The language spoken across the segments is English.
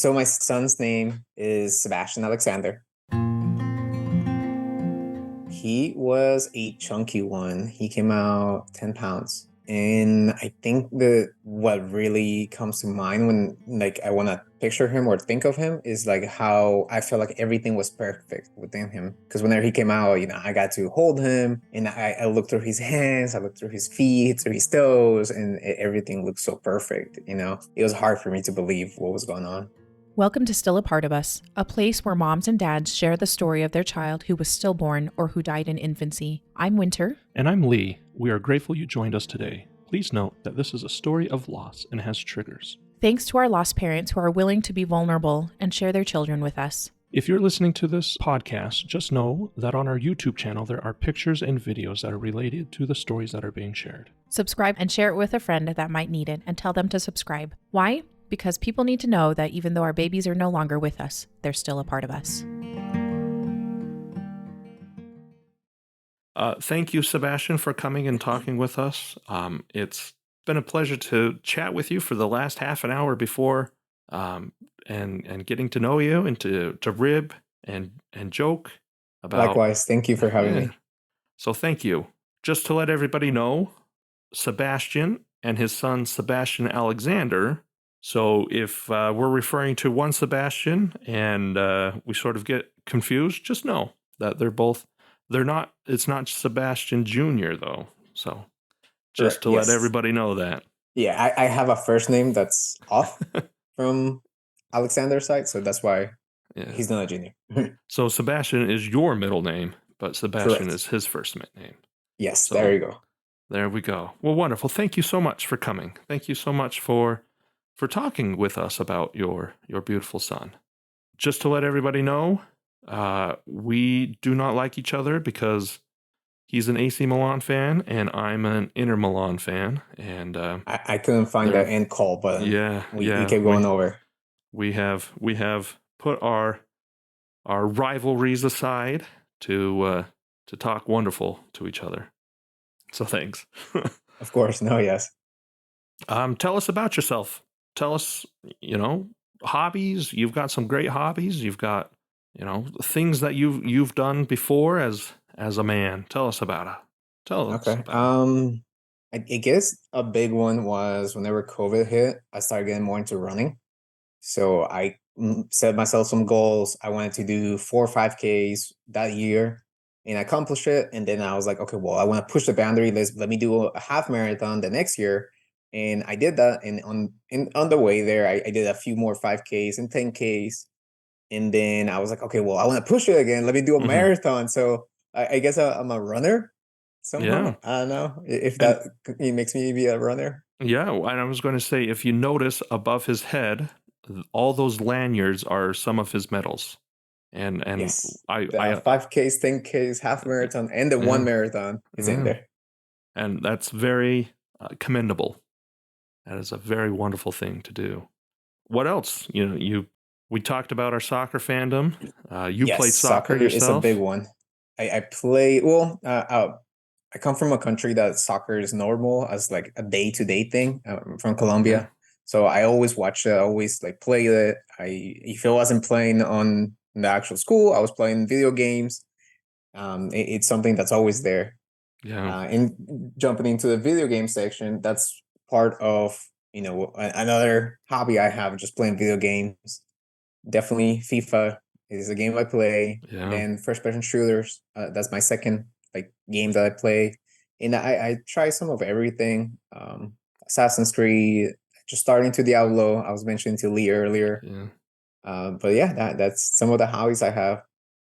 So my son's name is Sebastian Alexander. He was a chunky one. He came out 10 pounds. And I think what really comes to mind when like I want to picture him or think of him is like how I felt like everything was perfect within him. Because whenever he came out, I got to hold him and I looked through his hands, I looked through his feet, through his toes, and everything looked so perfect. It was hard for me to believe what was going on. Welcome to Still a Part of Us, a place where moms and dads share the story of their child who was stillborn or who died in infancy. I'm Winter. And I'm Lee. We are grateful you joined us today. Please note that this is a story of loss and has triggers. Thanks to our lost parents who are willing to be vulnerable and share their children with us. If you're listening to this podcast, just know that on our YouTube channel there are pictures and videos that are related to the stories that are being shared. Subscribe and share it with a friend that might need it and tell them to subscribe. Why? Because people need to know that even though our babies are no longer with us, they're still a part of us. Thank you, Sebastian, for coming and talking with us. It's been a pleasure to chat with you for the last half an hour before, and getting to know you and to rib and joke about. Likewise, thank you for having me. So thank you. Just to let everybody know, Sebastian and his son Sebastian Alexander. So if we're referring to one Sebastian and we sort of get confused, just know that it's not Sebastian Jr. though. So just to let everybody know that. Yeah, I have a first name that's off from Alexander's side, so that's why he's not a junior. So Sebastian is your middle name, but Sebastian Correct. is his first name. Yes, So, there you go. There we go. Well, wonderful. Thank you so much for coming. Thank you so much for talking with us about your beautiful son. Just to let everybody know, we do not like each other because he's an AC Milan fan and I'm an Inter Milan fan. And I couldn't find the end call button. We kept going over. We have put our rivalries aside to talk wonderful to each other. So thanks. Of course. No, yes. Tell us about yourself. Tell us, hobbies. You've got some great hobbies. You've got, things that you've done before as a man. Tell us about it. Tell us. Okay. I guess a big one was whenever COVID hit, I started getting more into running. So I set myself some goals. I wanted to do 4 or 5Ks that year, and I accomplished it. And then I was like, okay, well, I want to push the boundary. Let me do a half marathon the next year. And I did that. And on the way there, I did a few more 5Ks and 10Ks. And then I was like, okay, well, I want to push it again. Let me do a marathon. So I guess I'm a runner somehow. Yeah. I don't know if that makes me be a runner. Yeah. And I was going to say, if you notice above his head, all those lanyards are some of his medals. And yes, I 5Ks, 10Ks, half marathon, and the one marathon is in there. And that's very commendable. That is a very wonderful thing to do. What else? We talked about our soccer fandom. You played soccer yourself. It's a big one. I play. Well, I come from a country that soccer is normal as like a day-to-day thing. I'm from Colombia. Yeah. So I always watch it. I always play it. If I wasn't playing on the actual school, I was playing video games. It's something that's always there. Yeah. And jumping into the video game section, that's part of another hobby I have, just playing video games. Definitely FIFA is a game I play. Yeah. And then first-person shooters. That's my second game that I play. And I try some of everything. Assassin's Creed. Just starting to Diablo. I was mentioning to Lee earlier. Yeah. But yeah, that's some of the hobbies I have.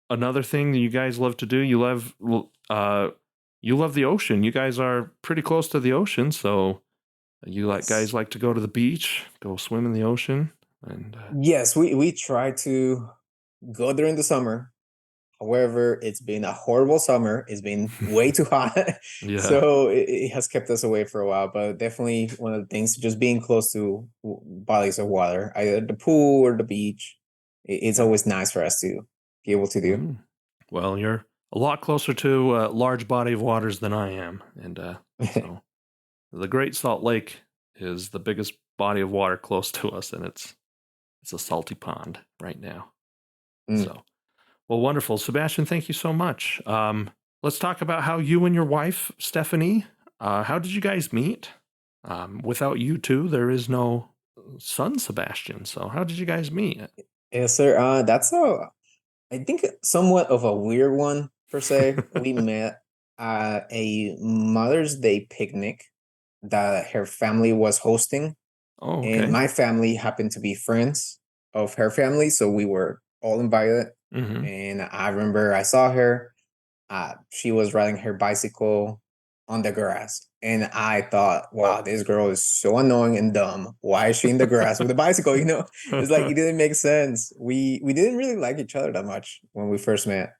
Another thing that you guys love to do, you love the ocean. You guys are pretty close to the ocean, so guys like to go to the beach, go swim in the ocean, and yes, we try to go during the summer. However, it's been a horrible summer. It's been way too hot. Yeah. So it has kept us away for a while. But definitely one of the things, just being close to bodies of water, either the pool or the beach, it's always nice for us to be able to do. Well, you're a lot closer to a large body of waters than I am. And so the Great Salt Lake is the biggest body of water close to us. And it's it's a salty pond right now. Mm. So, well, wonderful. Sebastian, thank you so much. Let's talk about how you and your wife, Stephanie, how did you guys meet? Without you two, there is no son, Sebastian. So, how did you guys meet? Yes, sir. That's I think somewhat of a weird one per se. We met at a Mother's Day picnic that her family was hosting, Oh, and okay. my family happened to be friends of her family, so we were all invited. Mm-hmm. And I remember I saw her. She was riding her bicycle on the grass, and I thought, "Wow, this girl is so annoying and dumb. Why is she in the grass with a bicycle?" It's like it didn't make sense. We didn't really like each other that much when we first met,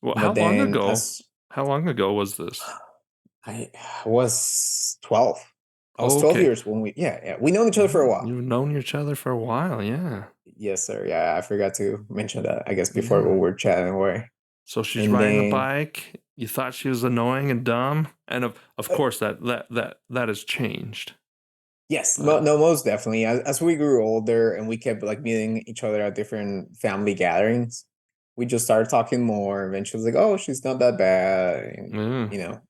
Well, how but long then ago? as How long ago was this? I was 12. I was Oh, 12 okay. years when yeah, we known each other for a while. You've known each other for a while, yeah. Yes, sir. Yeah, I forgot to mention that, I guess, before we Yeah. were chatting away. So she's And riding a then bike. You thought she was annoying and dumb, and of uh, course that has changed. yes, Uh, no, most definitely. As we grew older and we kept like meeting each other at different family gatherings, we just started talking more. Eventually, like, oh, she's not that bad, and mm, you know.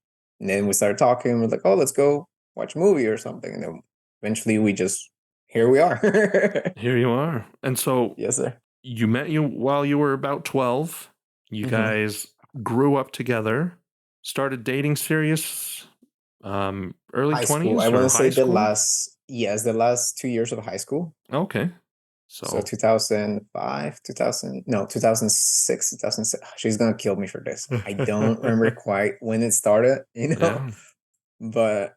And then we started talking. We're like, oh, let's go watch a movie or something. And then eventually, we just here we are. here you are. And so Yes, sir. you met you while you were about 12. You Hmm. guys grew up together, started dating serious early High school. I 20s want or to say high school? the last 2 years of high school. Okay. So So 2005, 2000, no, 2006, 2006. She's gonna kill me for this. I don't remember quite when it started, yeah. but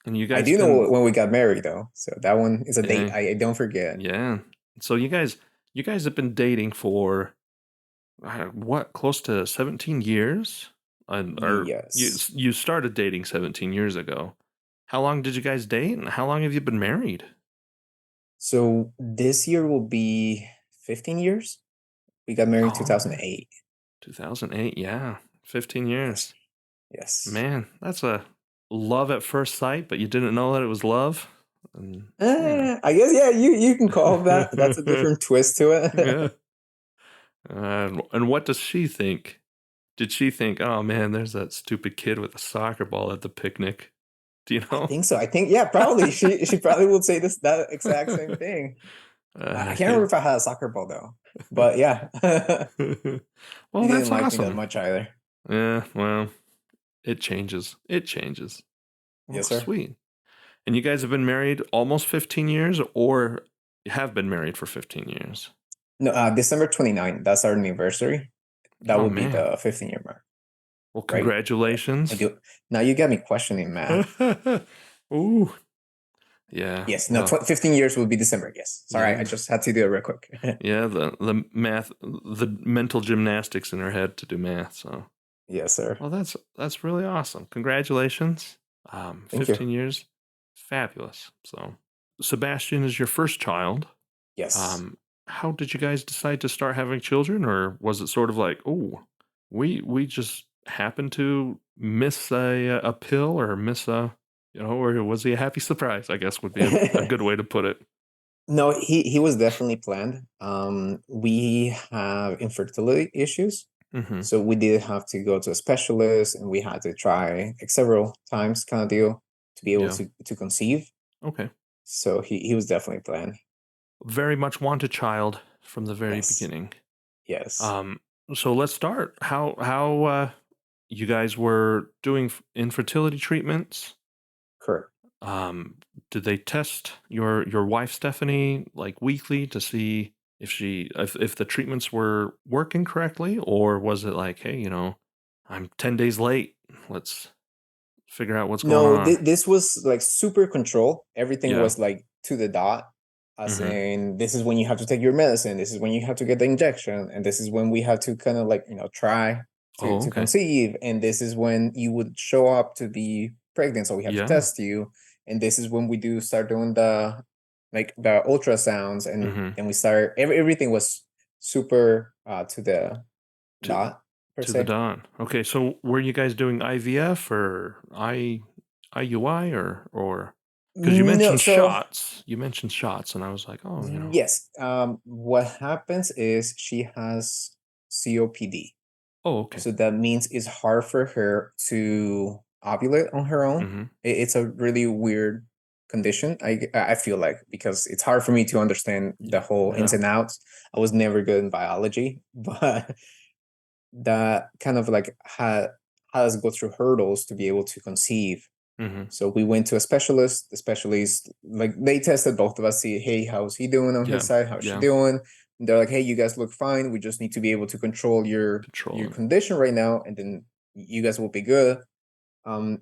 And you I guys do know been when we got married though. So that one is a date yeah, I don't forget. yeah. So you guys have been dating for what, close to 17 years? Or Yes. you started dating 17 years ago. How long did you guys date and how long have you been married? So this year will be 15 years. We got married in Oh man. 2008. 2008, yeah. 15 Yes. years. Yes. Man, that's a love at first sight, but you didn't know that it was love. And yeah. I guess yeah, you can call that. That's a different twist to Yeah. it. And what does she think? Did she think, "Oh man, there's that stupid kid with a soccer ball at the picnic"? Do you I know? think so. I think yeah, probably she probably would say that exact same thing. I can't Yeah. remember if I had a soccer ball though, but yeah, Well, he didn't that's like me that awesome. much either. Yeah, well, it changes. It changes. Well, Yes, sir. sweet. And you guys have been married almost 15 years, or you have been married for 15 years? No, December 29th. That's our anniversary. That Oh would be man. the 15-year mark, Well, right? I congratulations. do. Now you got me questioning math. Ooh. Yeah. Yes, no, Well, 15 years would be December. Yes. Sorry, I yeah. just had to do it real quick. Yeah, the math, the mental gymnastics in her head to do math. So, Yes, sir. well, that's really awesome. Congratulations. Thank you. 15 years, fabulous. So, Sebastian is your first child. Yes. Um, how did you guys decide to start having children, or was it sort of like, oh, we just happened to miss a pill or miss a, or was he a happy surprise? I guess would be a good way to put it. No, he was definitely planned. We have infertility issues. Mm-hmm. So we did have to go to a specialist and we had to try like several times kind of deal to be able Yeah. to conceive. Okay. So he was definitely planned. Very much want a child from the very Yes. beginning. Yes. Um, so let's start. How you guys were doing infertility treatments? Correct. Um, did they test your wife Stephanie like weekly to see if the treatments were working correctly, or was it like, hey, I'm 10 days late. Let's figure out what's going No, on. this was like super control. Everything Yeah. was like to the dot. As Mm-hmm. in, this is when you have to take your medicine. This is when you have to get the injection, and this is when we have to kind of like try Oh, to okay. conceive, and this is when you would show up to be pregnant. So we have to Yeah. test you, and this is when we do start doing the ultrasounds, and Mm-hmm. then we start everything was super to the To dot per to the se. dawn. Okay, so were you guys doing IVF or IUI or Because you No, mentioned so shots. You mentioned shots, and I was like, oh, yes. What happens is she has COPD. Oh, okay. So that means it's hard for her to ovulate on her own. Mhm. It's a really weird condition. I feel like, because it's hard for me to understand the whole ins Yeah. and outs. I was never good in biology, but that kind of like had us go through hurdles to be able to conceive. Mhm. So we went to a specialist. The specialist, like, they tested both of us, see, hey, how's he doing on his Yeah. side? How's she Yeah. doing? And they're like, hey, you guys look fine. We just need to be able to control your Controlling. condition right now, and then you guys will be good.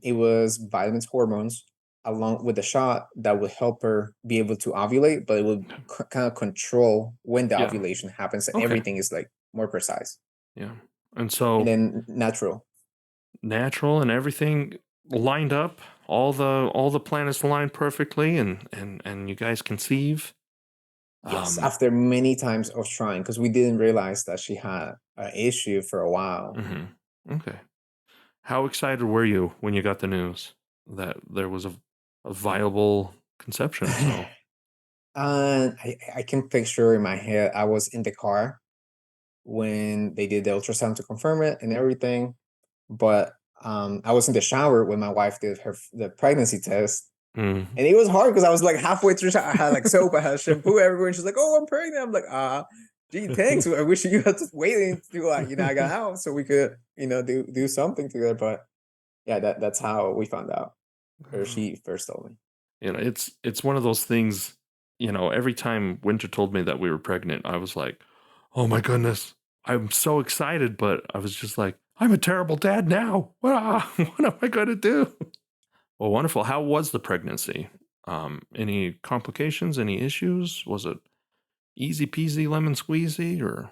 It was vitamins, hormones, along with a shot that would help her be able to ovulate, but it would kind of control when the Yeah. ovulation happens, and Okay. everything is like more precise. Yeah. And And so then natural. natural and everything lined up, all the planets aligned perfectly, and you guys conceive. Yes, Um, after many times of trying, because we didn't realize that she had an issue for a while. mhm. Okay. How excited were you when you got the news that there was a viable conception? So, I can picture in my head, I was in the car when they did the ultrasound to confirm it and everything, but I was in the shower when my wife did the pregnancy test, mm. and it was hard because I was like halfway through. I had like soap, I had shampoo everywhere, and she's like, "Oh, I'm pregnant." I'm like, gee, thanks. I wish you had just waited until I got out so we could do something together." But yeah, that's how we found out, or she first told me. It's one of those things. Every time Winter told me that we were pregnant, I was like, "Oh my goodness, I'm so excited!" But I was just like, "I'm a terrible dad now. What am I going to do?" Well, wonderful. How was the pregnancy? Any complications? Any issues? Was it easy peasy lemon squeezy or?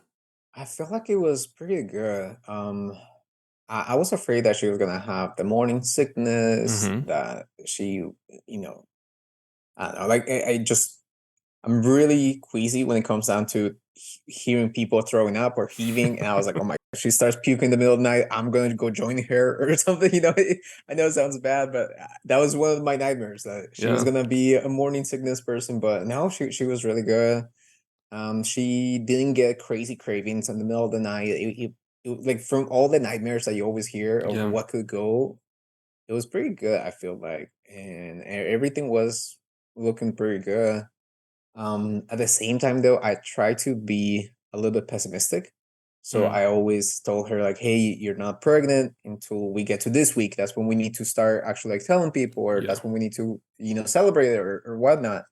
I feel like it was pretty good. I was afraid that she was gonna have the morning sickness, Mm-hmm. that she, you know, I don't know, like I'm really queasy when it comes down to hearing people throwing up or heaving, and I was like, oh my, if she starts puking in the middle of the night, I'm gonna go join her or something. I know it sounds bad, but that was one of my nightmares, that she was Yeah. gonna be a morning sickness person. But no, she was really good. She didn't get crazy cravings in the middle of the night. Like, from all the nightmares that you always hear of Yeah. what could go, it was pretty good, I feel like, and everything was looking pretty good. At the same time, though, I try to be a little bit pessimistic. So Mm. I always told her, like, "Hey, you're not pregnant until we get to this week. That's when we need to start actually like telling people, or Yeah. that's when we need to, celebrate it, or whatnot."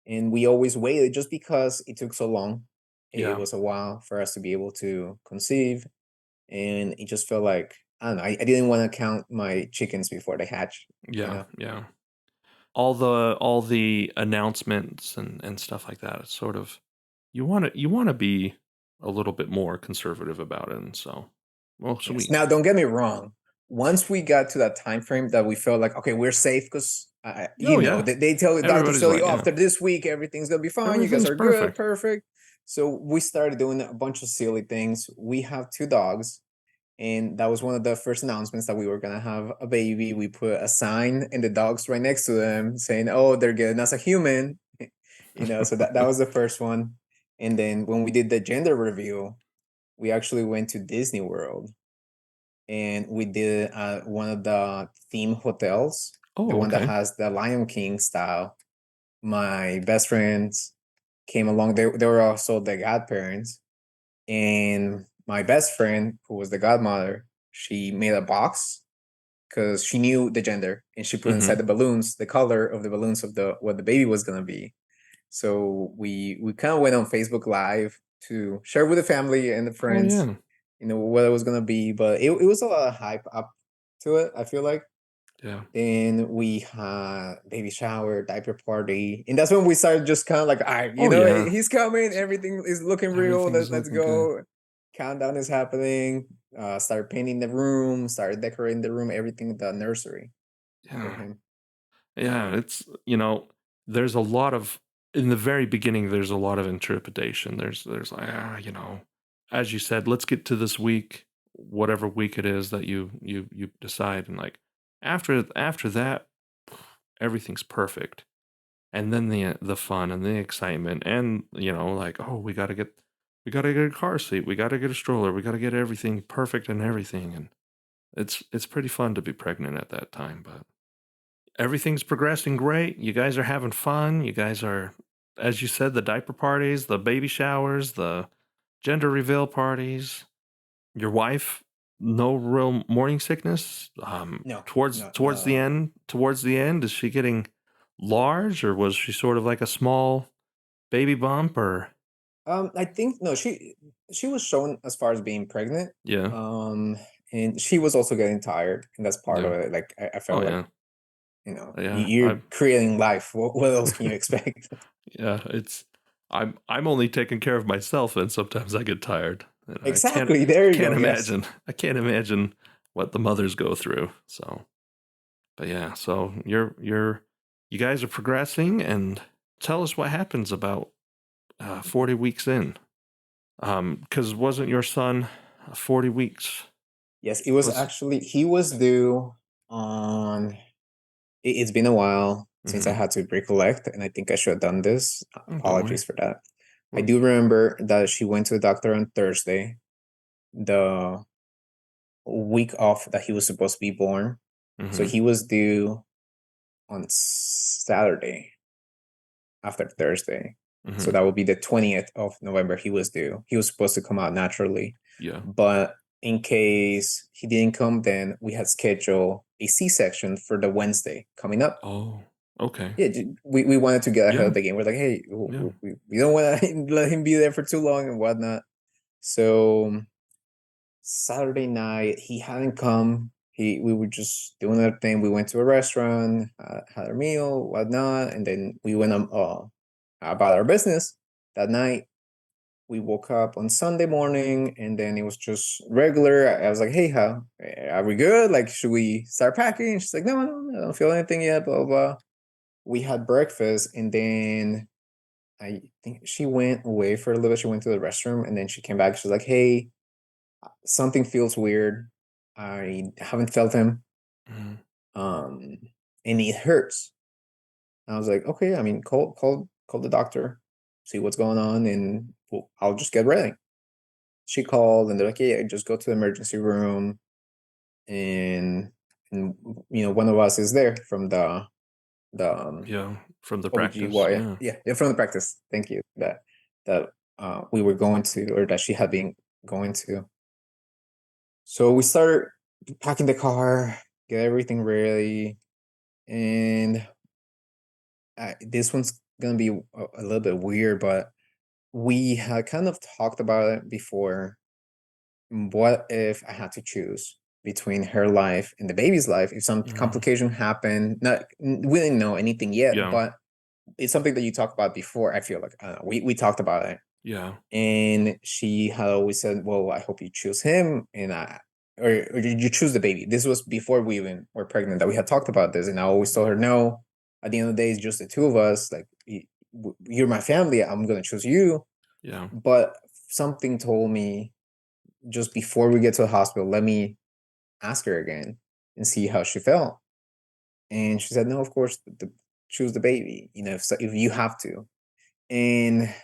And we always waited just because it took so long. It Yeah. was a while for us to be able to conceive, and it just felt like, I don't know. I didn't want to count my chickens before they hatch. You Yeah. know. Yeah. All the announcements and stuff like that. It's sort of you want to be a little bit more conservative about it, and so well, Yes. sweet. Now, don't get me wrong. Once we got to that time frame that we felt like, okay, we're safe, because Oh yeah, they tell the doctors, everybody's tell like, you, "Oh, yeah, after this week, everything's gonna be fine. You guys everything's are good, perfect. perfect." So we started doing a bunch of silly things. We have two dogs, and that was one of the first announcements that we were gonna have a baby. We put a sign in the dogs right next to them saying, "Oh, they're getting us a human." So that was the first one. And then when we did the gender reveal, we actually went to Disney World, and we did one of the theme hotels, the Oh, one that okay. has the Lion King style. My best friends came along. They were also the godparents, and my best friend, who was the godmother, she made a box because she knew the gender, and she put inside Mm-hmm. the balloons the color of the balloons of the what the baby was gonna be. So we kind of went on Facebook Live to share with the family and the Oh friends, yeah, what it was gonna be. But it was a lot of hype up to it, I feel like. yeah. Then we had baby shower, diaper party, and that's when we started just kind of like, all right, Oh yeah. he's coming, everything is looking real. Everything's Let's looking good. go. Countdown is happening. Started painting the room, started decorating the room, everything, the nursery for Yeah, him. yeah. There's a lot of in the very beginning. There's a lot of interpretation. There's like as you said, let's get to this week, whatever week it is that you decide, and like after that, everything's perfect. And then the fun and the excitement and, like, oh, we gotta get a car seat, we gotta get a stroller, we gotta get everything perfect and everything. And it's pretty fun to be pregnant at that time, but everything's progressing great. You guys are having fun. You guys are, as you said, the diaper parties, the baby showers, the gender reveal parties. Your wife, no real morning sickness. No, Towards no, towards the end, is she getting large, or was she sort of like a small baby bump, or I think no, she was shown as far as being pregnant. yeah, Um, and she was also getting tired, and that's part of yeah, it. Like I oh felt like yeah, yeah, you're creating life. What else can you expect? yeah. I'm only taking care of myself, and sometimes I get tired, and I can't Exactly. There you can't go. Yes. imagine. I can't imagine what the mothers go through. So, but yeah, so you guys are progressing, and tell us what happens about 40 weeks in. Because wasn't your son 40 weeks? Yes, it was Was actually he was due on. It's been a while since I hmm had to recollect, and I think I should have done this. Oh, don't worry. Apologies for that. I Well, do remember that she went to the doctor on Thursday, the week off that he was supposed to be born. So hmm he was due on Saturday after Thursday. So hmm that would be the 20th of November. He was due. He was supposed to come out naturally. Yeah. But in case he didn't come, then we had scheduled a C-section for the Wednesday coming up. Oh, okay. Yeah, we wanted to get ahead Yeah. of the game. We're like, hey, Yeah. we don't want to let him be there for too long and whatnot. So Saturday night, he hadn't come. We were just doing our thing. We went to a restaurant, had our meal, whatnot, and then we went about our business. That night, we woke up on Sunday morning, and then it was just regular. I was like, "Hey, how are we good? Like, should we start packing?" She's like, "No, no, I don't feel anything yet." Blah blah blah. We had breakfast, and then I think she went away for a little bit. She went to the restroom, and then she came back. She's like, "Hey, something feels weird. I haven't felt him, hmm um, and it hurts." I was like, "Okay, I mean, call the doctor, see what's going on, and I'll just get ready." She called, and they're like, "Yeah, just go to the emergency room, and and one of us is there from the Yeah. From the practice. OBGYN. Yeah. Yeah, from the practice. Thank you. That we were going to, or that she had been going to. So we started packing the car, get everything ready, and this one's gonna be a little bit weird, but we had kind of talked about it before. What if I had to choose between her life and the baby's life? If some hmm complication happened, not we didn't know anything yet, Yeah. but it's something that you talked about before. I feel like I don't know, we talked about it, Yeah. and she had always said, "Well, I hope you choose him," and or you choose the baby. This was before we even were pregnant that we had talked about this, and I always told her, "No, at the end of the day, it's just the two of us. Like you're my family. I'm gonna choose you." Yeah. But something told me just before we get to the hospital, let me ask her again and see how she felt. And she said, "No, of course, choose the baby. If you have to." And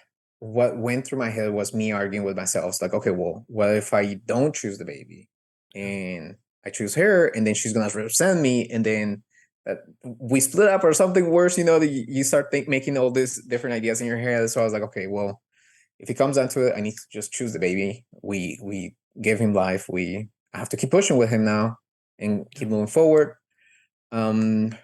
what went through my head was me arguing with myself. It's like, okay, well, what if I don't choose the baby Yeah. and I choose her, and then she's gonna resent me, and then that we split up or something worse? That you start making all these different ideas in your head. So I was like, okay, well, if it comes down to it, I need to just choose the baby. We give him life. I have to keep pushing with him now and keep Yeah. moving forward.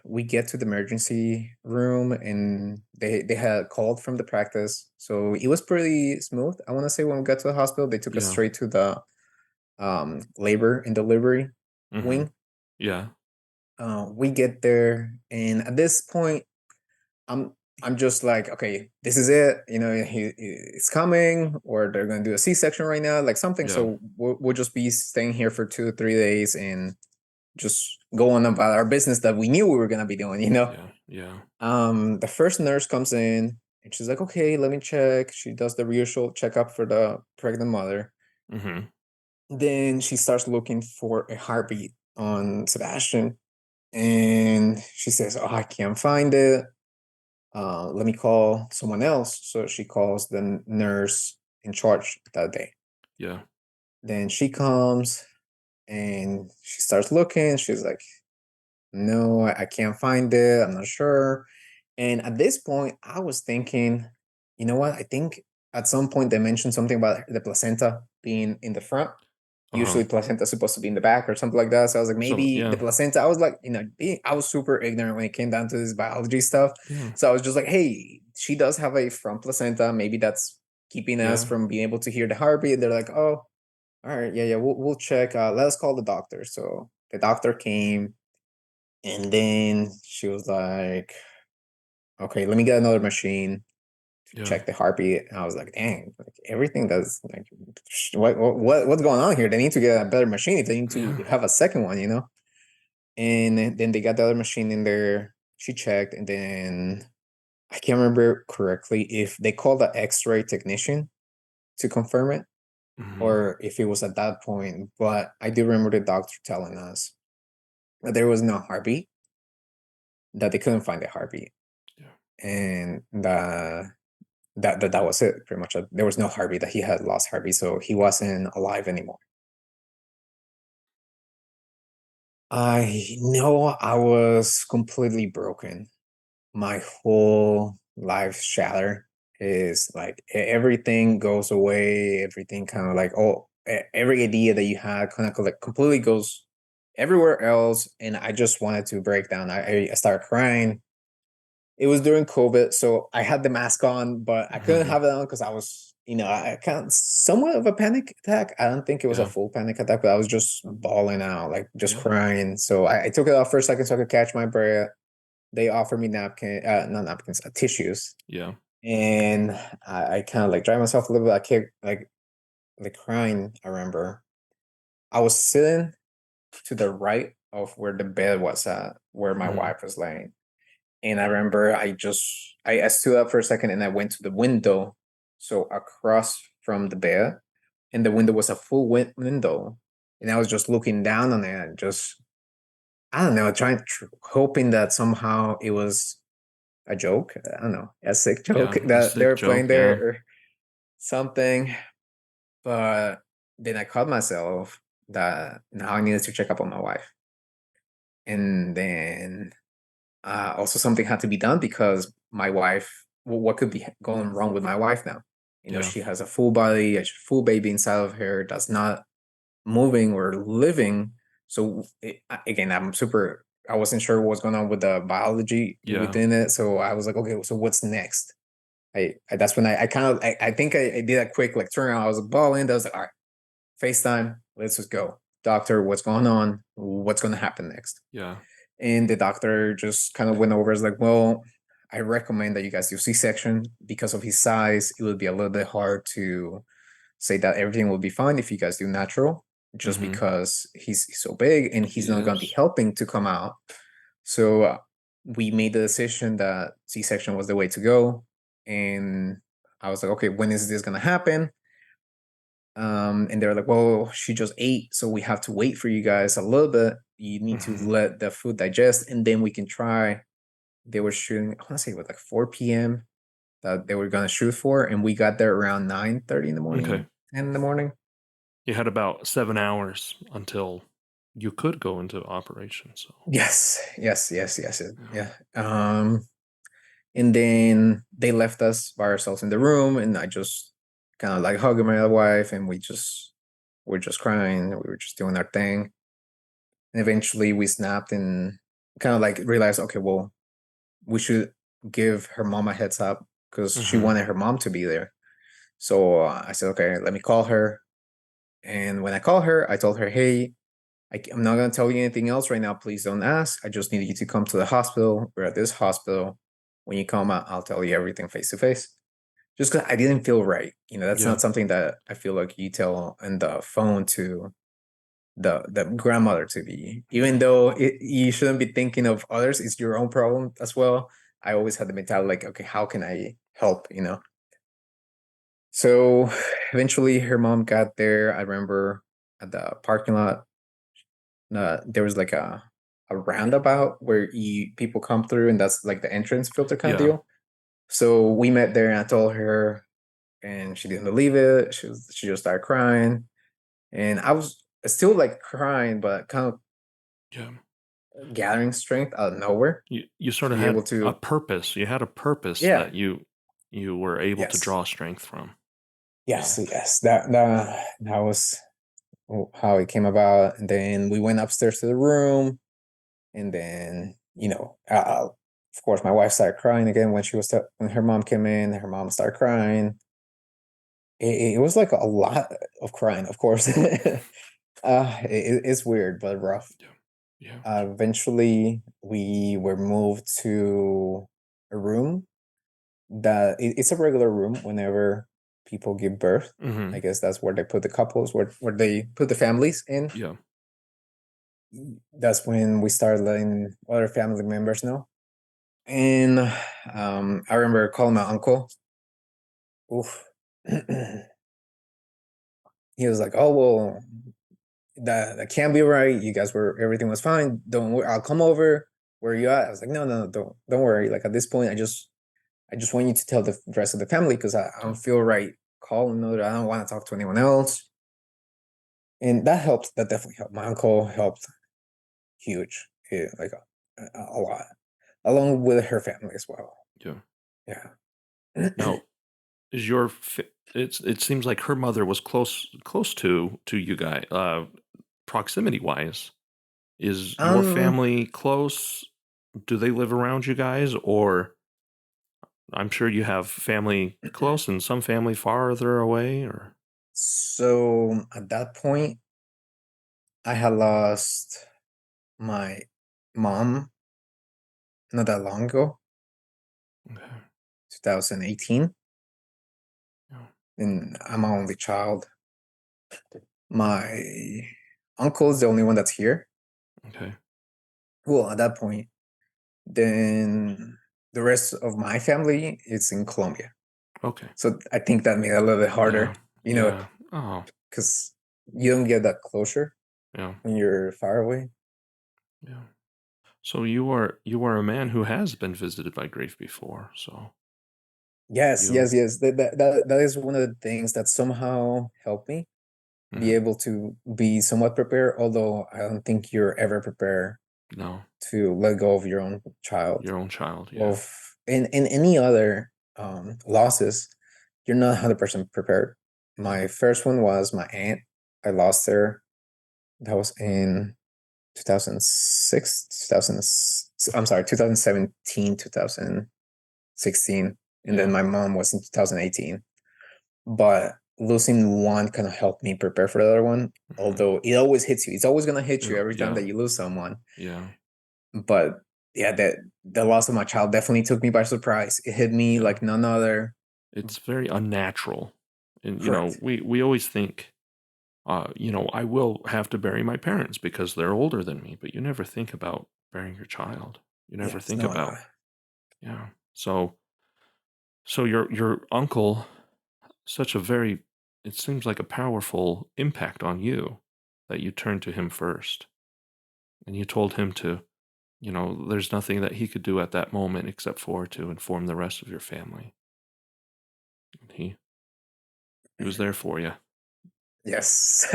We get to the emergency room, and they had called from the practice, so it was pretty smooth. I want to say when we got to the hospital, they took us Yeah. straight to the labor and delivery hmm wing. Yeah. We get there, and at this point, I'm I'm just like, okay, this is it. It's coming, or they're gonna do a C-section right now, like something. Yeah. So we'll just be staying here for 2 or 3 days and just go on about our business that we knew we were gonna be doing. Yeah. Yeah. The first nurse comes in, and she's like, okay, let me check. She does the usual checkup for the pregnant mother. hmm Then she starts looking for a heartbeat on Sebastian, And she says, "Oh, I can't find it. Let me call someone else." So she calls the nurse in charge that day. Yeah. Then she comes and she starts looking. She's like, "No, I can't find it. I'm not sure." And at this point, I was thinking, you know what? I think at some point they mentioned something about the placenta being in the front. Uh-huh. Usually, placenta is supposed to be in the back or something like that. So I was like, So, maybe the yeah. placenta. I was like, I was super ignorant when it came down to this biology stuff. Yeah. So I was just like, hey, she does have a front placenta. Maybe that's keeping us Yeah. from being able to hear the heartbeat. They're like, oh, all right, yeah, we'll check. Let us call the doctor. So the doctor came, and then she was like, okay, let me get another machine to Yeah. check the heartbeat. And I was like, dang, like everything does like what's going on here? They need to get a better machine if they need to Yeah. have a second one, you know? And then they got the other machine in there. She checked, and then I can't remember correctly if they called the X-ray technician to confirm it Mhm. or if it was at that point. But I do remember the doctor telling us that there was no heartbeat, that they couldn't find the heartbeat, Yeah. and that was it pretty much. There was no heartbeat, that he had lost heartbeat, so he wasn't alive anymore. I know I was completely broken. My whole life shattered. Is like everything goes away, everything kind of like, oh, every idea that you had kind of like completely goes everywhere else, and I just wanted to break down. I started crying. It was during COVID, so I had the mask on, but I couldn't Mhm. have it on because I was, I kind of somewhat of a panic attack. I don't think it was a Yeah. full panic attack, but I was just bawling out, like just Yeah. crying. So I took it off for a second so I could catch my breath. They offered me not napkins, tissues, Yeah. and I kind of like dried myself a little bit. I kept like crying. I remember I was sitting to the right of where the bed was at, where my Mhm. wife was laying. And I remember I stood up for a second and I went to the window. So across from the bed, and the window was a full window. And I was just looking down on it and just, I don't know, hoping that somehow it was a joke. I don't know, a sick joke Yeah. A that they sick were playing joke. Yeah. there or something. But then I caught myself that now I needed to check up on my wife. And then also, something had to be done because my wife, what could be going wrong with my wife now? Yeah. She has a full body, a full baby inside of her that's not moving or living. So again, I wasn't sure what was going on with the biology Yeah. within it. So I was like, okay, so what's next? That's when I kind of, I think I did a quick like turnaround. I was balling. I was like, all right, FaceTime, let's just go. Doctor, what's going on? What's going to happen next? Yeah. And the doctor just kind of went over, is like, well, I recommend that you guys do C-section because of his size. It would be a little bit hard to say that everything will be fine if you guys do natural, just Mhm. because he's so big and he's He not going to be is. helping to come out. So we made the decision that C-section was the way to go. And I was like, okay, when is this going to happen? And they're like, well, she just ate, so we have to wait for you guys a little bit. You need to Mhm. let the food digest, and then we can try. They were shooting, I want to say it was like 4 p.m. that they were gonna shoot for, and we got there around 9:30 in the Okay. morning, 10 in the morning. You had about 7 hours until you could go into operation. So, Yes, yes, yes, yes, yeah. yeah. And then they left us by ourselves in the room, and I just kind of like hugging my wife, and we're just crying. We were just doing our thing. And eventually we snapped and kind of like realized, okay, well, we should give her mom a heads up because she Mhm. wanted her mom to be there. So I said, okay, let me call her. And when I called her, I told her, hey, I'm not going to tell you anything else right now. Please don't ask. I just need you to come to the hospital. We're at this hospital. When you come out, I'll tell you everything face to face. Just because I didn't feel right. That's Yeah. not something that I feel like you tell on the phone to the grandmother to be, even Yeah. though you shouldn't be thinking of others, it's your own problem as well. I always had the mentality like, okay, how can I help? So eventually her mom got there. I remember at the parking lot, there was like a roundabout where people come through, and that's like the entrance filter kind of Yeah. deal. So we met there, and I told her, and she didn't believe it. She just started crying, and I was still like crying, but kind of Yeah. gathering strength out of nowhere You to sort of be had able a to. purpose. You had a purpose Yeah. that you were able to Yes. draw strength from. Yeah. Yes. That was how it came about. And then we went upstairs to the room, and then of course, my wife started crying again when when her mom came in. Her mom started crying. It was like a lot of crying, of course. It's weird but rough. Yeah. Yeah. Eventually, we were moved to a room that it's a regular room whenever people give birth. I Mm-hmm. guess that's where they put the couples, where they put the families in. Yeah. That's when we started letting other family members know. And I remember calling my uncle. Oof. He was like, "Oh well, that can't be right. You guys were everything was fine. Don't worry, I'll come over. Where are you at?" I was like, "No, no, don't worry. Like at this point, I just want you to tell the rest of the family because I Yeah. don't feel right calling them. I don't want to talk to anyone else." And that helped. That definitely helped. My uncle helped huge, like a lot, along with her family as well. Yeah. Yeah. Now, is it seems like her mother was close to you guys, proximity wise. Is your um. family close? Do they live around you guys, or I'm sure you have family close and some family farther away, or So at that point, I had lost my mom not that long ago, okay. 2018, Yeah. and I'm my only child. My uncle is the only one that's here. Okay. Well, at that point, then the rest of my family is in Colombia. Okay. So I think that made it a little bit harder, Yeah. Yeah. Oh. because you don't get that closure Yeah. when you're far away. Yeah. So you are a man who has been visited by grief before. So Yes, you. yes, yes. That is one of the things that somehow helped me be Mhm. able to be somewhat prepared, although I don't think you're ever prepared No, to let go of your own child. your own child. Yeah. Of in any other losses, you're not 100% prepared. Yeah. My first one was my aunt. I lost her. That was in 2006, 2000. I'm sorry, 2017, 2016, and then Yeah. my mom was in 2018. But losing one kind of helped me prepare for the other one. Mhm. Although it always hits you, it's always gonna hit you every time Yeah. that you lose someone. Yeah. But yeah, that the loss of my child definitely took me by surprise. It hit me Yeah. like none other. It's very unnatural, and Correct. we always think, I will have to bury my parents because they're older than me, but you never think about burying your child. You never Yes. think No. No. about, yeah. So your uncle, such a very, it seems like a powerful impact on you that you turned to him first, and you told him to, there's nothing that he could do at that moment except for to inform the rest of your family. And he was there for you. Yes.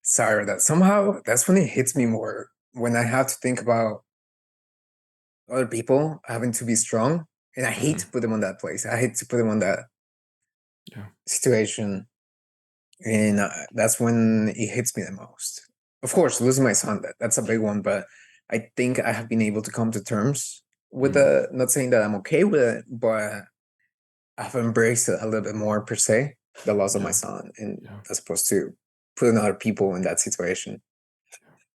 Sorry that somehow that's when it hits me more when I have to think about other people having to be strong, and I hate to Hmm. put them on that place. I hate to put them on that Yeah. situation, and that's when it hits me the most. Of course, losing my son, that's a big one, but I think I have been able to come to terms with Mm, the. Not saying that I'm okay with it, but I've embraced it a little bit more per se, the loss of my yeah. son, and Yeah. as opposed to putting other people in that situation.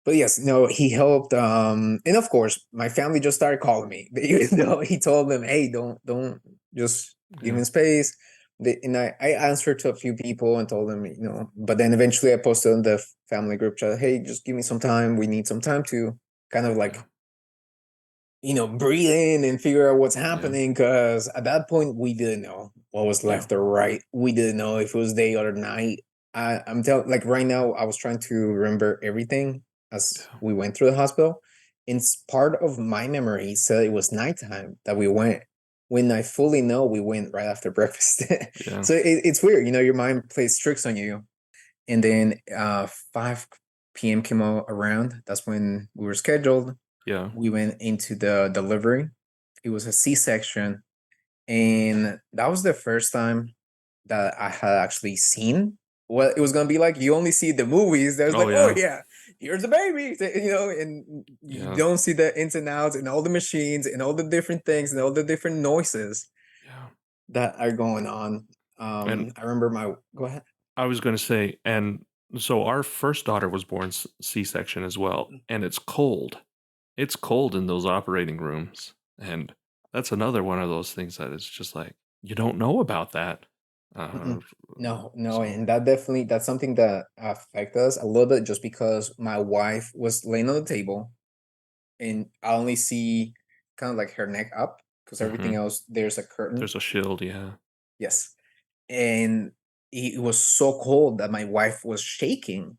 But yes, no, he helped. And of course, my family just started calling me. Even though he told them, "Hey, don't just give Yeah. him space." And I answered to a few people and told them, But then eventually, I posted on the family group chat, "Hey, just give me some time. We need some time to kind of like Yeah. breathe in and figure out what's Yeah. happening." Because at that point, we didn't know what was Yeah. left or right. We didn't know if it was day or night. I'm telling, like right now, I was trying to remember everything as Yeah. we went through the hospital, part of my memory said it was nighttime that we went. When I fully know we went right after breakfast. Yeah. So it's weird, your mind plays tricks on you. And then 5 p.m. came around. That's when we were scheduled. Yeah. We went into the delivery. It was a C-section, and that was the first time that I had actually seen what it was gonna be like. You only see the movies. There's Oh like, oh yeah. yeah, here's a baby, and you Yeah. don't see the ins and outs and all the machines and all the different things and all the different noises Yeah. that are going on. And I remember go ahead. I was going to say, and so our first daughter was born C-section as well, and it's cold. It's cold in those operating rooms, and that's another one of those things that is just like you don't know about that. Uh, Mm-mm. No, so and that's something that affect us a little bit, just because my wife was laying on the table and I only see kind of like her neck up, because everything mhm. else there's a curtain. There's a shield, yeah, Yes, and it was so cold that my wife was shaking.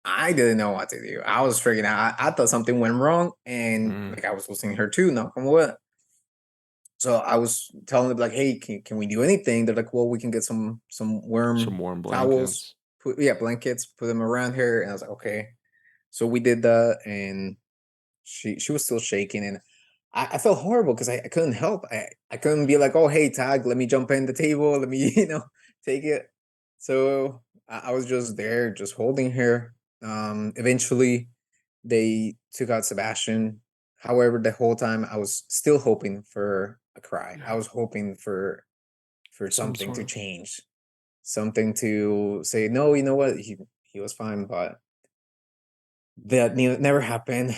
I didn't know what to do. I was freaking out. I thought something went wrong, and mm, like I was losing her too. Knock on wood. So I was telling them like, "Hey, can we do anything?" They're like, "Well, we can get some some warm warm towels, blankets. blankets, put them around her." And I was like, "Okay." So we did that, and she was still shaking, and I felt horrible because I couldn't help. I couldn't be like, "Oh, hey, Tag, let me jump in the table, let me take it." So I was just there, just holding her. Eventually, they took out Sebastian. However, the whole time I was still hoping for a cry. I Yeah, was hoping for some something sort to of change, something to say, no, you know what, he was fine, but that never happened.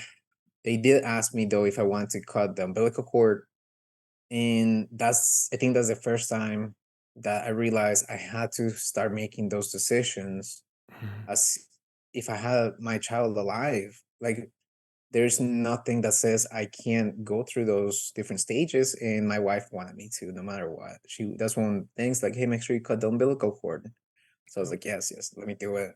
They did ask me though if I wanted to cut the umbilical cord, and I think that's the first time that I realized I had to start making those decisions mhm, as if I had my child alive. Like, there's nothing that says I can't go through those different stages, and my wife wanted me to, no matter what. That's one of the things, like, hey, make sure you cut the umbilical cord. So I was yep, like, yes, let me do it.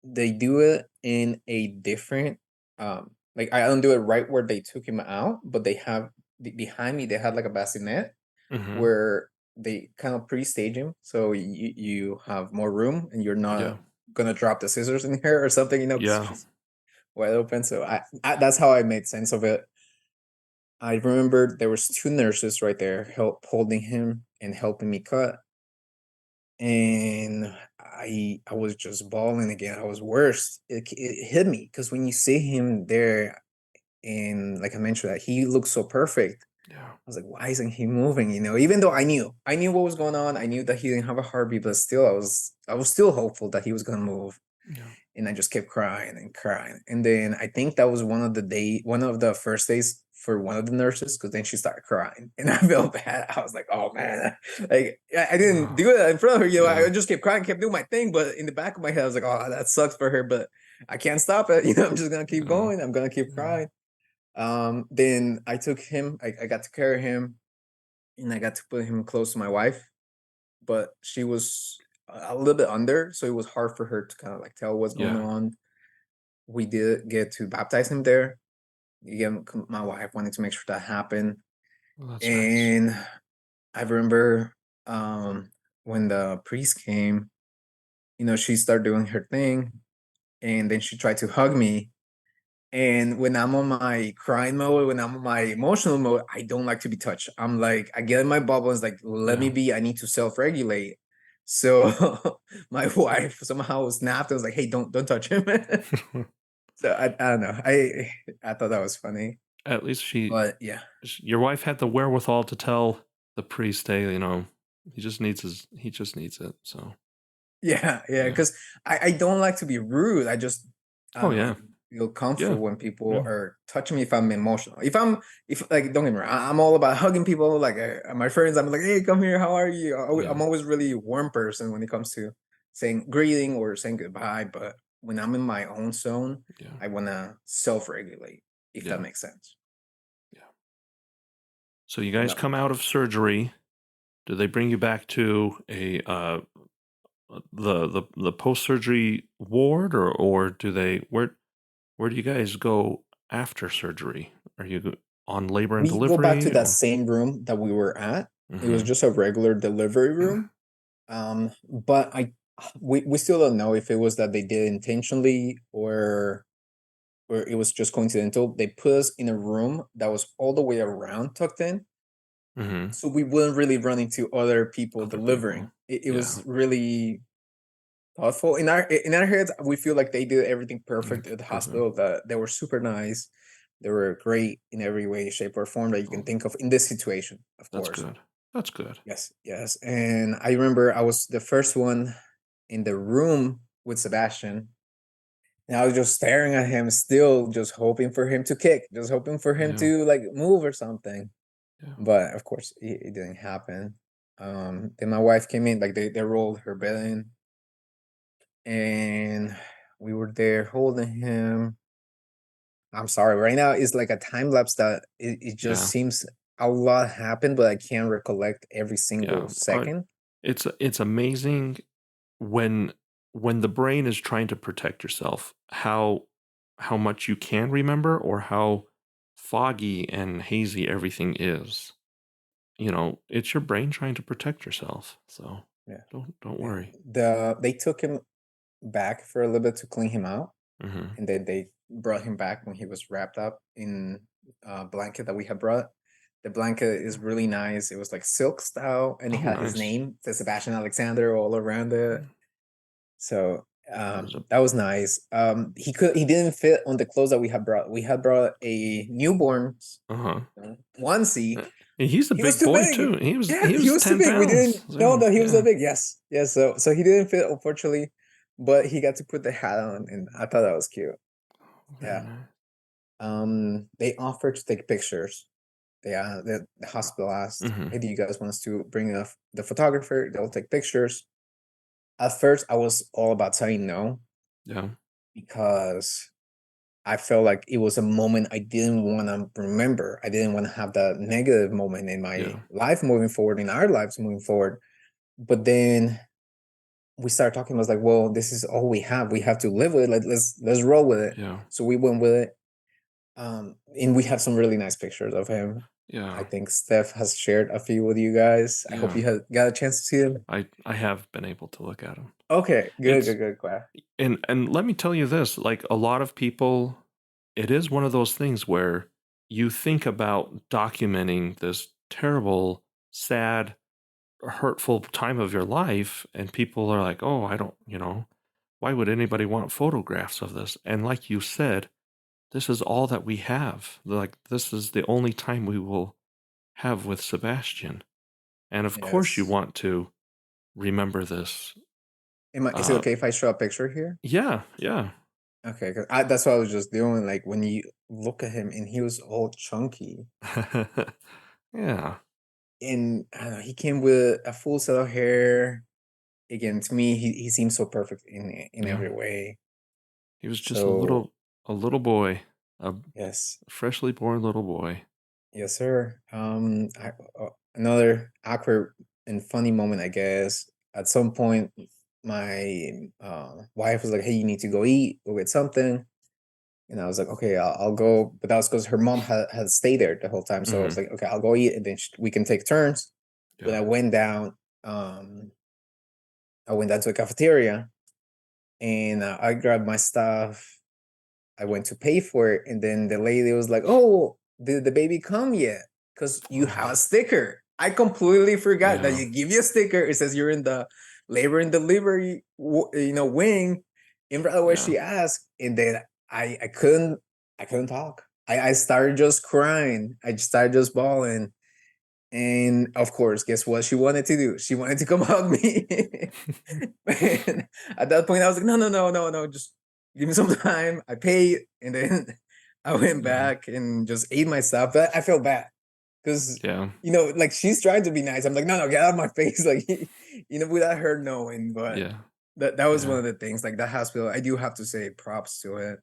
They do it in a different, like, I don't do it right where they took him out, but they have behind me, they had like a bassinet mhm, where they kind of pre-stage him, so you have more room and you're yeah, not gonna drop the scissors in here or something, because yeah, she's wide open. So that's how I made sense of it. I remember there was two nurses right there holding him and helping me cut, and I was just bawling again. I was worse. It hit me because when you see him there, and like I mentioned, that he looks so perfect. yeah, I was like, why isn't he moving? Even though I knew what was going on. I knew that he didn't have a heartbeat, but still, I was still hopeful that he was gonna move. yeah, And I just kept crying and crying. And then I think that was one of the first days for one of the nurses, because then she started crying, and I felt bad. I was like, oh man, like I didn't oh, do it in front of her. yeah, I just kept crying, kept doing my thing, but in the back of my head, I was like, oh, that sucks for her, but I can't stop it. I'm just gonna keep yeah, going. I'm gonna keep yeah, crying. Then I took him. I got to carry him, and I got to put him close to my wife, but she was a little bit under, so it was hard for her to kind of like tell what's going yeah. on. We did get to baptize him there. Again, my wife wanted to make sure that happened. Well, that's nice. And I remember, when the priest came, she started doing her thing, and then she tried to hug me. And when I'm on my crying mode, when I'm on my emotional mode, I don't like to be touched. I'm like, I get in my bubble. It's like, let me Yeah. be. I need to self-regulate. So my wife somehow snapped. I was like, hey, don't touch him. So I don't know. I thought that was funny. At least But yeah. your wife had the wherewithal to tell the priest, hey, he just needs it. So Yeah, yeah. because I don't like to be rude. I Oh don't know, I yeah. feel Yeah. comfortable when people Yeah. are touching me if I'm emotional. If like, don't get me wrong, I'm all about hugging people. Like, my friends, I'm like, hey, come here, how are you? Yeah. I'm always really a warm person when it comes to saying greeting or saying goodbye. But when I'm in my own zone, Yeah. I wanna self-regulate, if that Yeah. makes sense. Yeah. So you What guys about you? come out of surgery. Do they bring you back to a the post surgery ward, or do they where do you guys go after surgery? Are you on labor and We go back to delivery that or? same room that we were at. It was Mm-hmm. just a regular delivery room. But we still don't know if it was that they did intentionally or it was just coincidental. They put us in a room that was all the way around tucked in, Mm-hmm. so we wouldn't really run into other people Other delivering. people. It Yeah. was really thoughtful. In our heads, we feel like they did everything perfect at the Perfect. hospital. That they were super nice. They were great in every way, shape, or form that you can Well, think of in this situation, of that's course. good. That's good. Yes, yes. And I remember I was the first one in the room with Sebastian. And I was just staring at him, still just hoping for him to kick, just hoping for him Yeah. to like move or something. Yeah. But of course, it didn't happen. Then my wife came in, like they rolled her bed in, and we were there holding him. I'm sorry, right now it's like a time lapse that it just Yeah. seems a lot happened, but I can't recollect every single Yeah. second. It's amazing when the brain is trying to protect yourself, how much you can remember or how foggy and hazy everything is. It's your brain trying to protect yourself. So Yeah, don't yeah. worry. They took him back for a little bit to clean him out, Hmm. and then they brought him back when he was wrapped up in a blanket that we had brought. The blanket is really nice. It was like silk style, and it Oh, had his nice. name, the Sebastian Alexander, all around it. Mm. So There's a that was nice. He didn't fit on the clothes that we had brought. We had brought a newborn uh-huh. onesie. Uh, He's a He was big too boy big. too. He was Yeah, he he was was too 10 big. We didn't pounds. know So that he was that yeah. big. Yes, yes. So he didn't fit, unfortunately, but he got to put the hat on, and I thought that was cute. Very Yeah. nice. They offered to take pictures. The hospital asked, Hmm. "Hey, do you guys want us to bring the photographer? They'll take pictures." At first, I was all about saying no Yeah. because I felt like it was a moment I didn't want to remember. I didn't want to have that negative moment in my Yeah. life moving forward, in our lives moving forward. But then we started talking. I was like, "Well, this is all we have. We have to live with it. Like, let's roll with it." Yeah. So we went with it. And we have some really nice pictures of him. I Yeah. think Steph has shared a few with you guys. I hope Yeah. you had got a chance to see them. I have been able to look at him. Okay, good, It's good, good, glad. and let me tell you this, like a lot of people, it is one of those things where you think about documenting this terrible, sad, hurtful time of your life, and people are like, "Oh, I don't, why would anybody want photographs of this?" And like you said, this is all that we have. Like this is the only time we will have with Sebastian. And of course you Yes. want to remember this. Is it Uh okay if I show a picture here? yeah, yeah. Okay, 'cause that's what I was just doing. Like when you look at him, and he was all chunky, Yeah. and I don't know, he came with a full set of hair. Again, to me, he seems so perfect in Yeah. every way. He was just So a little boy, a yes, freshly born little boy. yes, sir. Another awkward and funny moment, I guess. At some point, my wife was like, "Hey, you need to go eat, go get something." And I was like, "Okay, I'll go." But that was because her mom had stayed there the whole time. So I was Mhm. like, "Okay, I'll go eat, and then we can take turns." But Yeah. I went down. I went down to the cafeteria, and I grabbed my stuff. I went to pay for it, and then the lady was like, "Oh, did the baby come yet? Because you have a Oh, sticker." I completely forgot that yeah. you give you a sticker. It says you're in the labor and delivery, wing. And right away Yeah. she asked, and then I couldn't talk. I started just crying. I just started just bawling. And of course, guess what she wanted to do? She wanted to come hug me. And at that point, I was like, no, no, no, no, no, just give me some time. I paid, and then I went Yeah. back and just ate my stuff. But I felt bad because Yeah. like she's trying to be nice. I'm like, no, no, get out of my face, like without her knowing. But Yeah. that was one Yeah. of the things. Like that hospital, I do have to say props to it.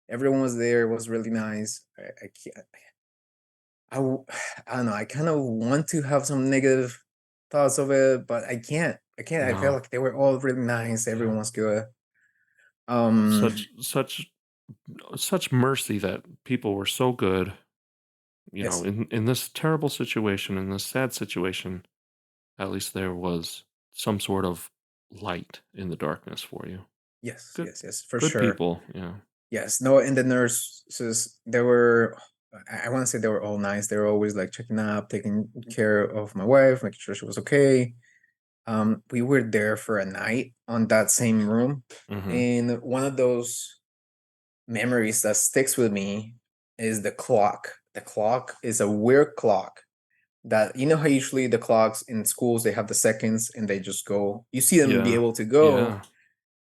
Everyone was there. It was really nice. I can't. I don't know. I kind of want to have some negative thoughts of it, but I can't. I can't. I feel No. like they were all really nice. Yeah. Everyone was good. Um, Such such mercy that people were so good, Yes. in this terrible situation, in this sad situation, at least there was some sort of light in the darkness for you. Yes. Good Yes. Yes. For good sure. people, yeah. Yes. No, and the nurses, they were, I want to say they were all nice. They were always like checking up, taking care of my wife, making sure she was okay. We were there for a night on that same room. Mhm. And one of those memories that sticks with me is the clock. The clock is a weird clock that, you know how usually the clocks in schools they have the seconds and they just go, you see them be Yeah. able to go. Yeah.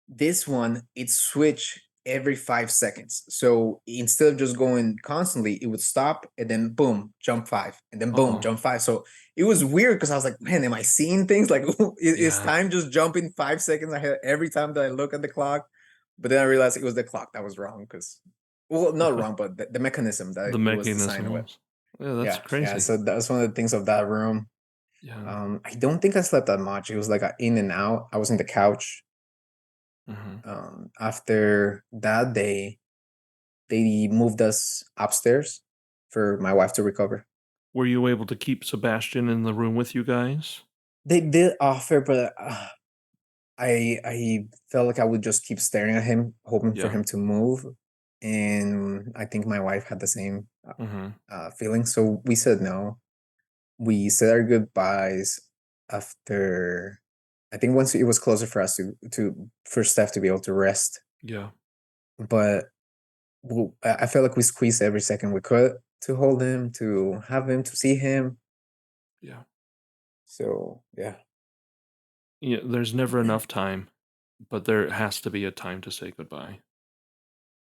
This one, it switch every 5 seconds. So instead of just going constantly, it would stop and then boom, jump five, and then boom, Uh-oh. jump five. So it was weird because I was like, man, am I seeing things? Like, is Yeah. time just jumping 5 seconds ahead every time that I look at the clock? But then I realized it was the clock that was wrong because, well, not wrong, but the mechanism that The it was designed with. mechanisms. Yeah, that's Yeah, yeah. crazy. So that was one of the things of that room. Yeah. I don't think I slept that much. It was like a in and out. I was in the couch. Mhm. After that day, they moved us upstairs for my wife to recover. Were you able to keep Sebastian in the room with you guys? They did offer, but I felt like I would just keep staring at him, hoping for Yeah. him to move. And I think my wife had the same Mhm. feeling, so we said no. We said our goodbyes after. I think once it was closer for us to for Steph to be able to rest, Yeah. but I felt like we squeezed every second we could to hold him, to have him, to see him. Yeah. So yeah. Yeah, there's never enough time, but there has to be a time to say goodbye.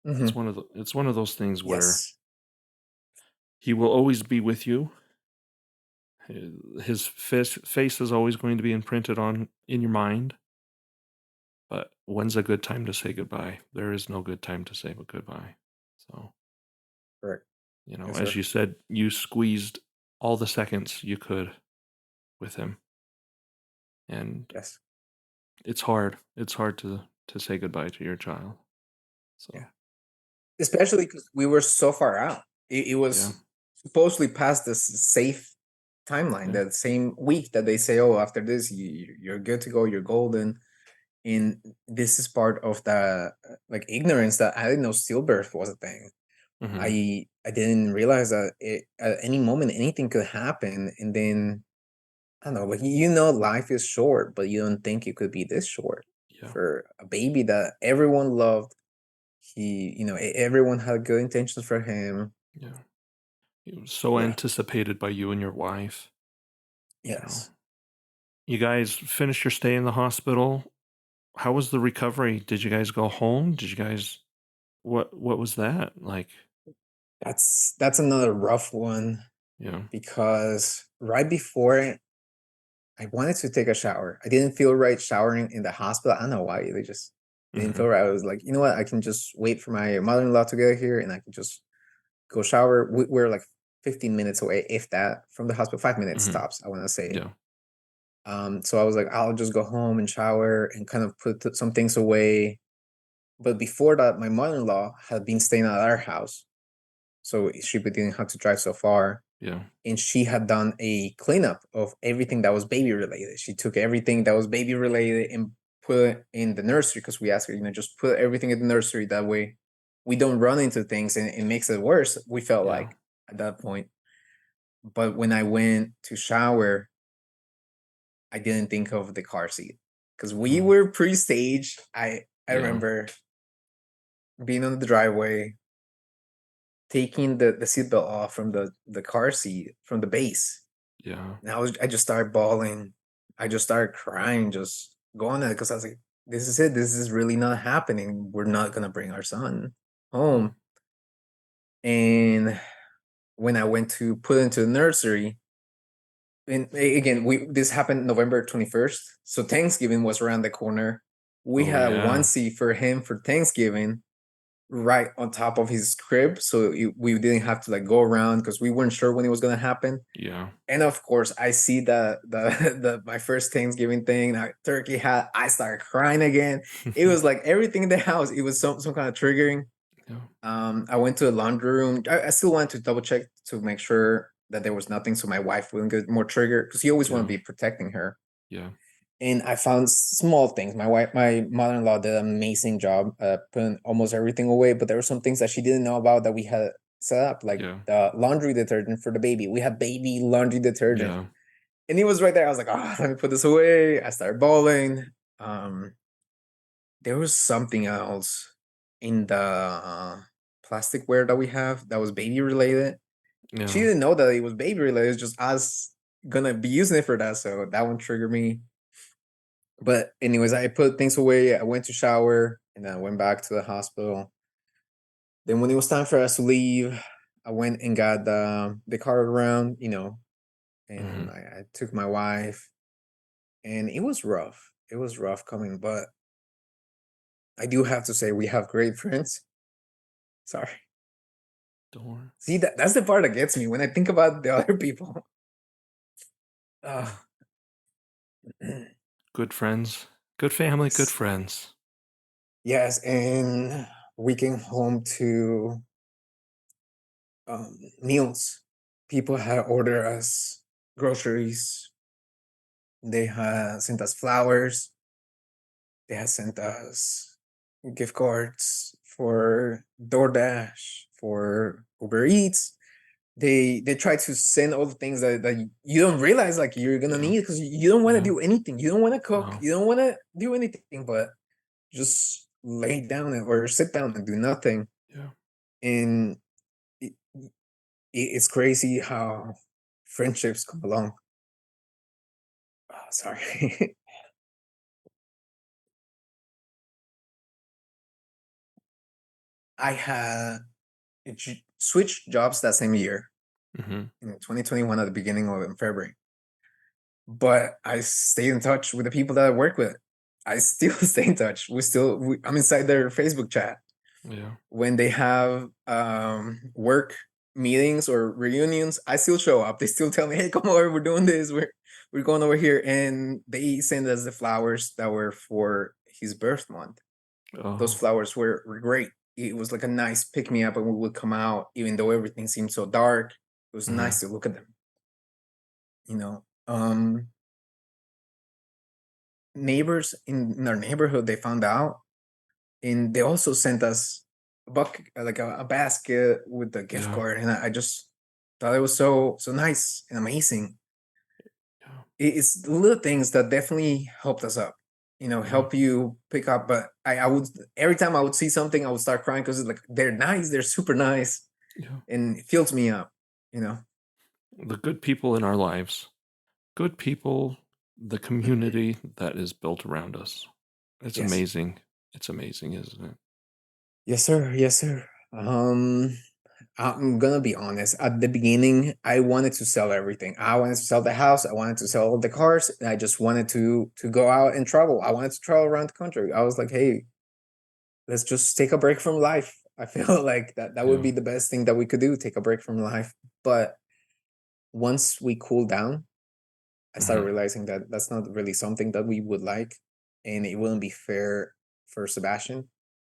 Hmm. It's one of those things where Yes. he will always be with you. His face is always going to be imprinted on in your mind. But when's a good time to say goodbye? There is no good time to say goodbye. So, Correct. Yes, as sir. you said, you squeezed all the seconds you could with him, and Yes. it's hard. It's hard to say goodbye to your child. Yeah. So, Especially because we were so far out. It yeah, was supposedly past this safe timeline. yeah, That same week that they say, "Oh, after this, you're good to go. You're golden." And this is part of the like ignorance that I didn't know stillbirth was a thing. hmm, I didn't realize that at any moment anything could happen, and then I don't know, like life is short, but you don't think it could be this short yeah, for a baby that everyone loved. Everyone had good intentions for him. yeah. It was so Yeah. anticipated by you and your wife. You know, Yes. you guys finished your stay in the hospital. How was the recovery? Did you guys go home? Did you guys what was that like? That's another rough one Yeah. because right before I wanted to take a shower. I didn't feel right showering in the hospital. I don't know why. They just didn't Hmm. feel right. I was like, you know what? I can just wait for my mother-in-law to get here and I can just go shower. We're like 15 minutes away, if that, from the hospital. 5 minutes Hmm. stops, I want to say. Yeah. So I was like, I'll just go home and shower and kind of put some things away. But before that, my mother-in-law had been staying at our house. So she didn't have to drive so far. Yeah. And she had done a cleanup of everything that was baby related. She took everything that was baby related and put it in the nursery because we asked her, just put everything in the nursery. That way we don't run into things and it makes it worse. We felt Yeah. like at that point. But when I went to shower, I didn't think of the car seat because we Mm. were pre-stage. I Yeah. remember being on the driveway, taking the seatbelt off from the car seat from the base. Yeah. And I just started bawling. I just started crying, just going at it because I was like, this is it. This is really not happening. We're not gonna bring our son Yeah. home. And when I went to put into the nursery, and again, we this happened November 21st. So Thanksgiving was around the corner. We Oh had one yeah. seat for him for Thanksgiving right on top of his crib. So we didn't have to like go around because we weren't sure when it was gonna happen. Yeah. And of course, I see the the my first Thanksgiving thing, that turkey hat. I started crying again. It was like everything in the house. It was some kind of triggering. Yeah. I went to the laundry room. I still wanted to double check to make sure that there was nothing, so my wife wouldn't get more triggered because you always want to Yeah. be protecting her. Yeah. And I found small things. My mother-in-law did an amazing job putting almost everything away, but there were some things that she didn't know about that we had set up, like Yeah. the laundry detergent for the baby. We had baby laundry detergent, Yeah. and he was right there. I was like, oh, let me put this away. I started bawling. Um, there was something else in the plasticware that we have that was baby related. She Yeah. didn't know that it was baby related. It's just us gonna be using it for that, so that one triggered me. But anyways, I put things away. I went to shower and then I went back to the hospital. Then when it was time for us to leave, I went and got the car around, and Hmm. I took my wife, and it was rough. It was rough coming, but I do have to say we have great friends. Sorry. Door. See, that's the part that gets me when I think about the other people. Uh, Good friends. Good family. Good s- friends. yes, and we came home to meals. People had ordered us groceries. They had sent us flowers. They had sent us gift cards for DoorDash, for Uber Eats. They try to send all the things that you don't realize like you're gonna Yeah. need because you don't want to Yeah. do anything. You don't want to cook. No. You don't want to do anything, but just lay down or sit down and do nothing. Yeah. And it, it's crazy how friendships come along. Oh, sorry. I had switched jobs that same year Hmm. in 2021 at the beginning of February, but I stayed in touch with the people that I work with. I still stay in touch. I'm inside their Facebook chat. Yeah. When they have work meetings or reunions, I still show up. They still tell me, "Hey, come over. We're doing this. We're going over here," and they send us the flowers that were for his birth month. Those Oh. flowers were great. It was like a nice pick me up, and we would come out, even though everything seemed so dark. It was Hmm. nice to look at them. You know, um, neighbors in our neighborhood they found out, and they also sent us a bucket, like a basket with the gift Yeah. card, and I just thought it was so nice and amazing. Yeah. It's the little things that definitely helped us up, Yeah. help you pick up. But I would every time I would see something, I would start crying because it's like they're nice, they're super nice, Yeah. and it fills me up. You know. The good people in our lives. Good people, the community that is built around us. It's Yes. amazing. It's amazing, isn't it? Yes, sir. Yes, sir. I'm gonna be honest. At the beginning, I wanted to sell everything. I wanted to sell the house. I wanted to sell all the cars. And I just wanted to go out and travel. I wanted to travel around the country. I was like, hey, let's just take a break from life. I feel like that would Yeah. be the best thing that we could do, take a break from life. But once we cool down, I started Hmm. realizing that that's not really something that we would like, and it wouldn't be fair for Sebastian,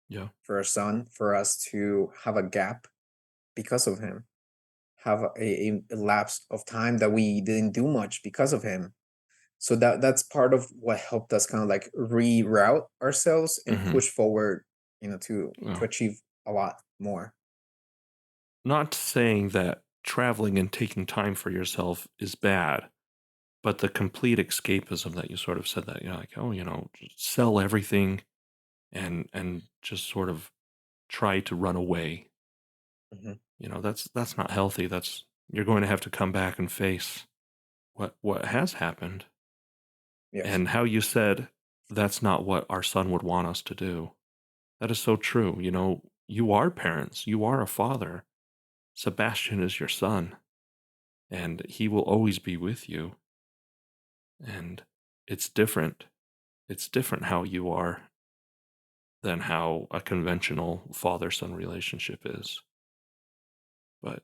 Yeah. for our son, for us to have a gap because of him, have a lapse of time that we didn't do much because of him. So that's part of what helped us kind of like reroute ourselves and Hmm. push forward, to Well, achieve a lot more. not saying that traveling and taking time for yourself is bad, but the complete escapism that you sort of said that, like, oh, just sell everything and just sort of try to run away. Mhm. That's not healthy. That's You're going to have to come back and face what has happened. Yes. And how you said that's not what our son would want us to do. That is so true. You are parents, you are a father. Sebastian is your son, and he will always be with you. And it's different. It's different how you are than how a conventional father son relationship is. But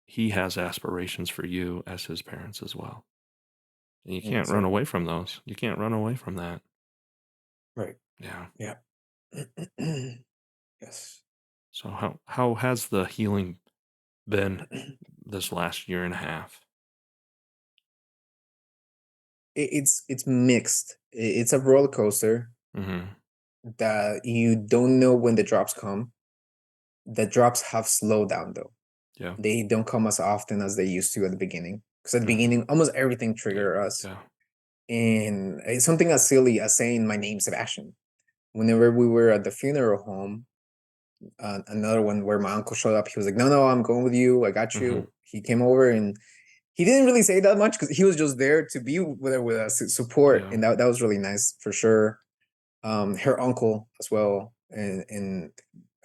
he has aspirations for you as his parents as well. And you can't Yes, run sir. away from those. You can't run away from that. Right. Yeah. Yeah. Yes. So how has the healing been this last year and a half? It's mixed. It's a roller coaster Hmm. that you don't know when the drops come. The drops have slowed down though. Yeah. They don't come as often as they used to at the beginning. Because at the Hmm. beginning, almost everything Yeah. triggered us. Yeah. And it's something as silly as saying my name's Sebastian. Whenever we were at the funeral home, another one where my uncle showed up, he was like, "No, no, I'm going with you. I got Hmm. you." He came over and he didn't really say that much because he was just there to be with us to support, Yeah. and that was really nice for sure. Her uncle as well, and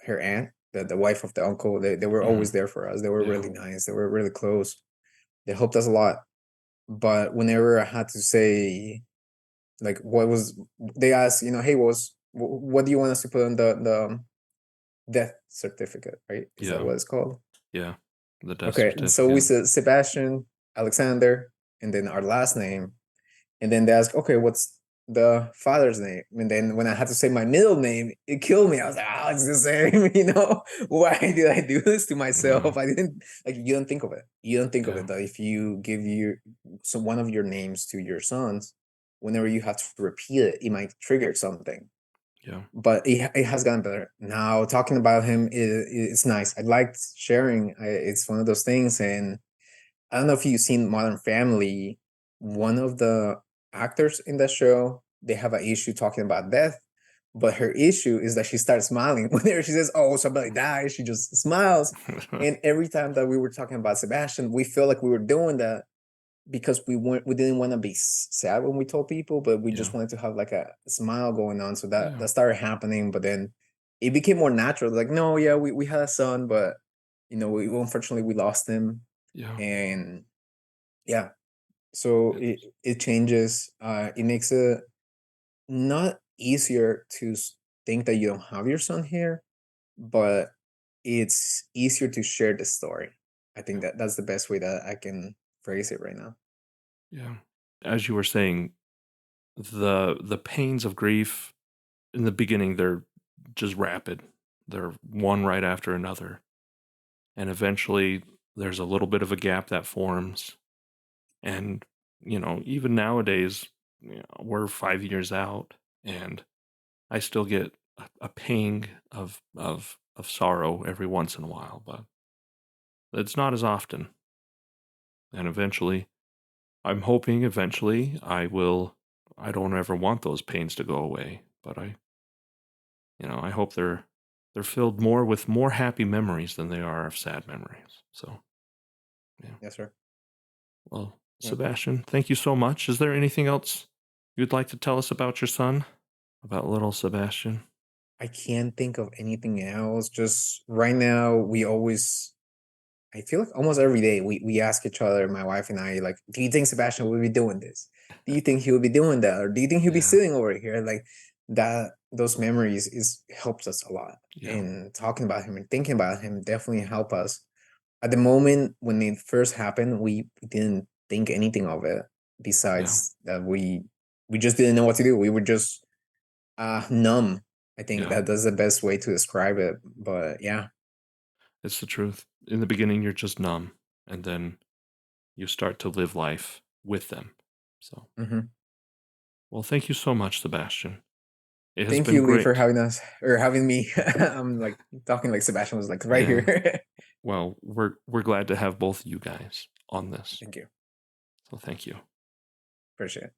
her aunt, the wife of the uncle, they were Hmm. always there for us. They were Yeah. really nice. They were really close. They helped us a lot. But whenever I had to say like what was they asked, hey, what do you want us to put on the death certificate, right? Is that Yeah. what it's called? Yeah. The death Okay, so we certificate. said Sebastian, Alexander, and then our last name. And then they asked, okay, what's the father's name? And then when I had to say my middle name, it killed me. I was like, oh, it's the same, Why did I do this to Hmm. myself? I didn't like you don't think of it. You don't think of Yeah. it that if you give one of your names to your sons, whenever you have to repeat it, it might trigger something. Yeah. But it has gotten better. Now talking about him it's nice. I liked sharing. It's one of those things, and I don't know if you've seen Modern Family. One of the actors in that show, they have an issue talking about death, but her issue is that she starts smiling whenever she says, "Oh, somebody died." She just smiles, and every time that we were talking about Sebastian, we feel like we were doing that because we didn't want to be sad when we told people, but we Yeah. just wanted to have like a smile going on. So that Yeah. that started happening, but then it became more natural. Like, no, yeah, we had a son, but unfortunately we lost him, Yeah. and yeah, so it It's it changes. It makes it not easier to think that you don't have your son here, but it's easier to share the story. I think yeah. that's the best way that I can phrase it right now. Yeah. As you were saying, the pains of grief in the beginning, they're just rapid. They're one right after another. And eventually there's a little bit of a gap that forms. And, even nowadays, we're 5 years out and I still get a pang of sorrow every once in a while, but it's not as often. And eventually, I'm hoping eventually I don't ever want those pains to go away, but I hope they're filled more with more happy memories than they are of sad memories. So, yeah. Yes, sir. Well, Yep. Sebastian, thank you so much. Is there anything else you'd like to tell us about your son? About little Sebastian? I can't think of anything else. Just right now, I feel like almost every day we ask each other, my wife and I, like, do you think Sebastian will be doing this? Do you think he will be doing that? Or do you think he'll be Yeah. sitting over here? Like that, those memories helps us a lot. Yeah. And talking about him and thinking about him definitely help us. At the moment when it first happened, we didn't think anything of it Yeah. besides that we just didn't know what to do. We were just numb. I think Yeah. that's the best way to describe it. But yeah. It's the truth. In the beginning, you're just numb, and then you start to live life with them. So, Mhm. well, thank you so much, Sebastian. It has Thank been you, Lee, for great. having us or having me. I'm like talking like Sebastian was like right Yeah. here. Well, we're glad to have both you guys on this. Thank you. So thank you. Appreciate it.